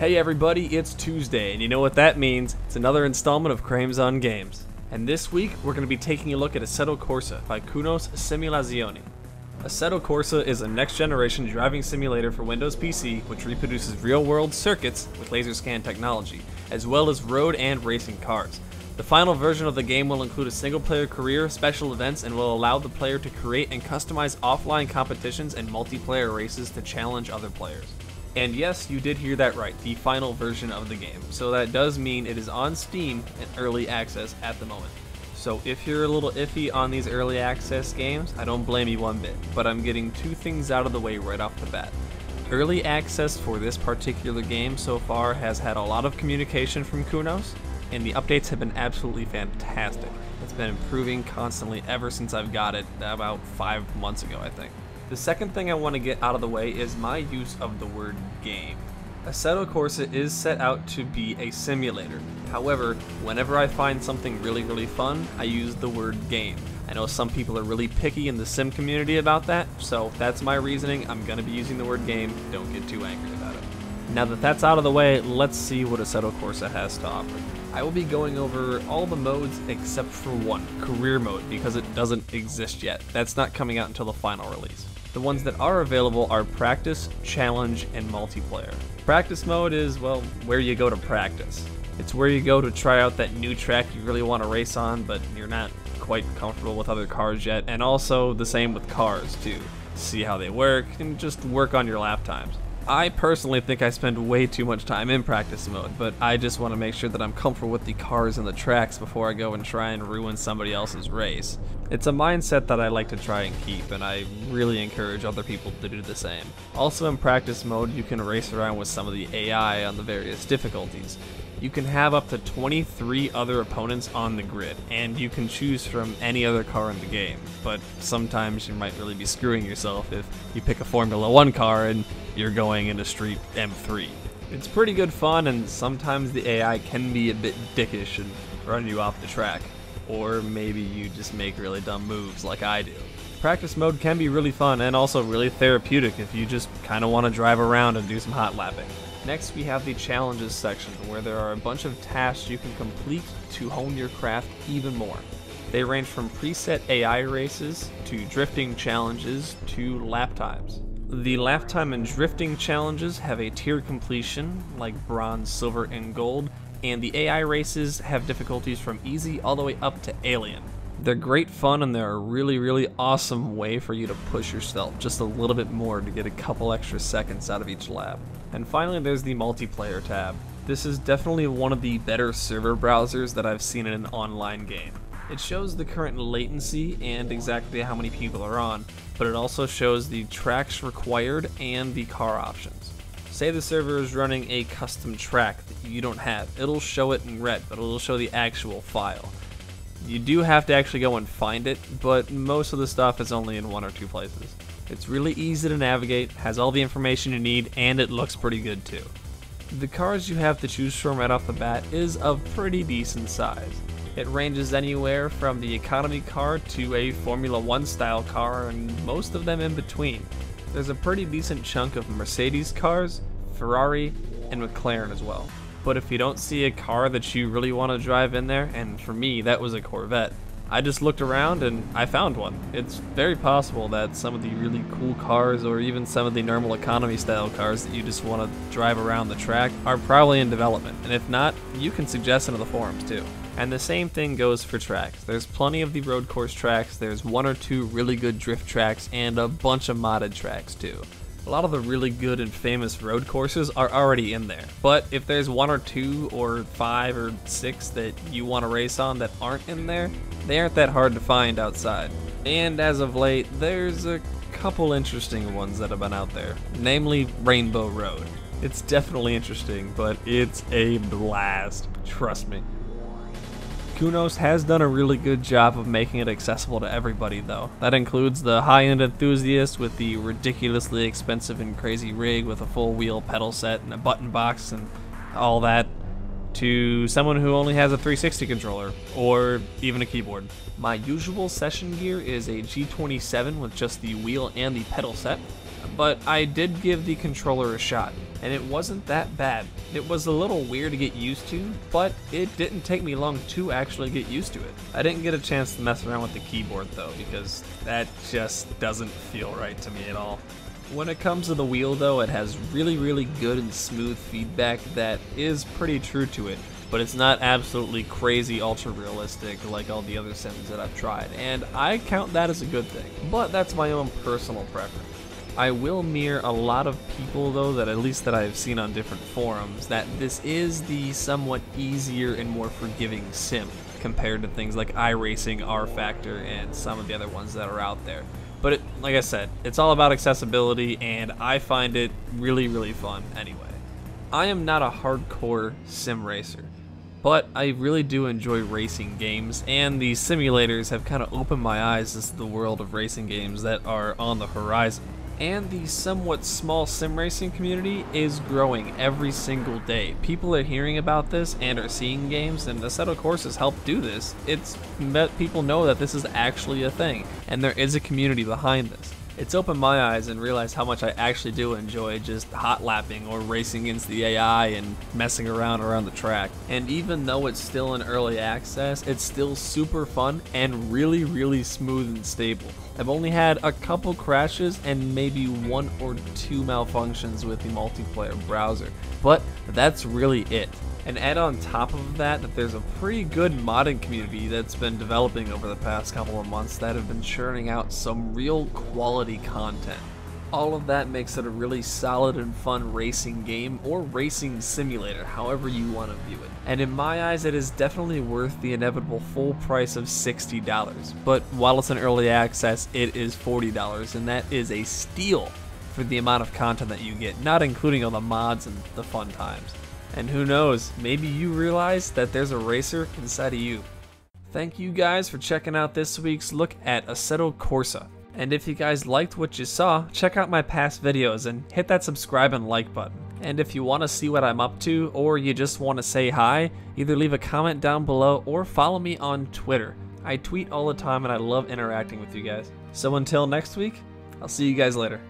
Hey everybody, it's Tuesday, and you know what that means. It's another installment of Krames on Games. And this week, we're going to be taking a look at Assetto Corsa by Kunos Simulazioni. Assetto Corsa is a next-generation driving simulator for Windows PC, which reproduces real-world circuits with laser scan technology, as well as road and racing cars. The final version of the game will include a single-player career, special events, and will allow the player to create and customize offline competitions and multiplayer races to challenge other players. And yes, you did hear that right, the final version of the game. So that does mean it is on Steam in early access at the moment. So if you're a little iffy on these early access games, I don't blame you one bit, but I'm getting two things out of the way right off the bat. Early access for this particular game so far has had a lot of communication from Kunos, and the updates have been absolutely fantastic. It's been improving constantly ever since I've got it about 5 months ago, I think. The second thing I want to get out of the way is my use of the word game. Assetto Corsa is set out to be a simulator. However, whenever I find something really fun, I use the word game. I know some people are really picky in the sim community about that, so that's my reasoning. I'm going to be using the word game. Don't get too angry about it. Now that that's out of the way, let's see what Assetto Corsa has to offer. I will be going over all the modes except for one, career mode, because it doesn't exist yet. That's not coming out until the final release. The ones that are available are practice, challenge, and multiplayer. Practice mode is, well, where you go to practice. It's where you go to try out that new track you really want to race on, but you're not quite comfortable with other cars yet, and also the same with cars too. See how they work, and just work on your lap times. I personally think I spend way too much time in practice mode, but I just want to make sure that I'm comfortable with the cars and the tracks before I go and try and ruin somebody else's race. It's a mindset that I like to try and keep, and I really encourage other people to do the same. Also in practice mode, you can race around with some of the AI on the various difficulties. You can have up to 23 other opponents on the grid, and you can choose from any other car in the game, but sometimes you might really be screwing yourself if you pick a Formula 1 car and you're going into Street M3. It's pretty good fun, and sometimes the AI can be a bit dickish and run you off the track. Or maybe you just make really dumb moves like I do. Practice mode can be really fun and also really therapeutic if you just kind of want to drive around and do some hot lapping. Next we have the challenges section, where there are a bunch of tasks you can complete to hone your craft even more. They range from preset AI races to drifting challenges to lap times. The lap time and drifting challenges have a tiered completion like bronze, silver, and gold, and the AI races have difficulties from easy all the way up to alien. They're great fun, and they're a really awesome way for you to push yourself just a little bit more to get a couple extra seconds out of each lap. And finally, there's the multiplayer tab. This is definitely one of the better server browsers that I've seen in an online game. It shows the current latency and exactly how many people are on, but it also shows the tracks required and the car options. Say the server is running a custom track that you don't have. It'll show it in red, but it'll show the actual file. You do have to actually go and find it, but most of the stuff is only in 1 or 2 places. It's really easy to navigate, has all the information you need, and it looks pretty good too. The cars you have to choose from right off the bat is of pretty decent size. It ranges anywhere from the economy car to a Formula 1 style car, and most of them in between. There's a pretty decent chunk of Mercedes cars, Ferrari, and McLaren as well. But if you don't see a car that you really want to drive in there, and for me that was a Corvette, I just looked around and I found one. It's very possible that some of the really cool cars, or even some of the normal economy style cars that you just want to drive around the track, are probably in development, and if not, you can suggest it in the forums too. And the same thing goes for tracks. There's plenty of the road course tracks, there's 1 or 2 really good drift tracks, and a bunch of modded tracks too. A lot of the really good and famous road courses are already in there, but if there's 1 or 2 or 5 or 6 that you want to race on that aren't in there, they aren't that hard to find outside. And as of late, there's a couple interesting ones that have been out there, namely Rainbow Road. It's definitely interesting, but it's a blast, trust me. Kunos has done a really good job of making it accessible to everybody though. That includes the high-end enthusiast with the ridiculously expensive and crazy rig with a full wheel pedal set and a button box and all that, to someone who only has a 360 controller or even a keyboard. My usual session gear is a G27 with just the wheel and the pedal set, but I did give the controller a shot, and it wasn't that bad. It was a little weird to get used to, but it didn't take me long to actually get used to it. I didn't get a chance to mess around with the keyboard though, because that just doesn't feel right to me at all. When it comes to the wheel though, it has really good and smooth feedback that is pretty true to it, but it's not absolutely crazy ultra realistic like all the other sims that I've tried, and I count that as a good thing, but that's my own personal preference. I will mirror a lot of people though, that at least that I've seen on different forums, that this is the somewhat easier and more forgiving sim compared to things like iRacing, R-Factor, and some of the other ones that are out there. But like I said, it's all about accessibility, and I find it really fun anyway. I am not a hardcore sim racer, but I really do enjoy racing games, and these simulators have kind of opened my eyes to the world of racing games that are on the horizon. And the somewhat small sim racing community is growing every single day. People are hearing about this and are seeing games, and Assetto Corsa has helped do this. It's let people know that this is actually a thing, and there is a community behind this. It's opened my eyes and realized how much I actually do enjoy just hot lapping or racing against the AI and messing around the track. And even though it's still in early access, it's still super fun and really smooth and stable. I've only had a couple crashes and maybe 1 or 2 malfunctions with the multiplayer browser, but that's really it. And add on top of that there's a pretty good modding community that's been developing over the past couple of months that have been churning out some real quality content. All of that makes it a really solid and fun racing game, or racing simulator, however you want to view it. And in my eyes, it is definitely worth the inevitable full price of $60. But while it's in early access, it is $40, and that is a steal for the amount of content that you get, not including all the mods and the fun times. And who knows, maybe you realize that there's a racer inside of you. Thank you guys for checking out this week's look at Assetto Corsa. And if you guys liked what you saw, check out my past videos and hit that subscribe and like button. And if you want to see what I'm up to, or you just want to say hi, either leave a comment down below or follow me on Twitter. I tweet all the time and I love interacting with you guys. So until next week, I'll see you guys later.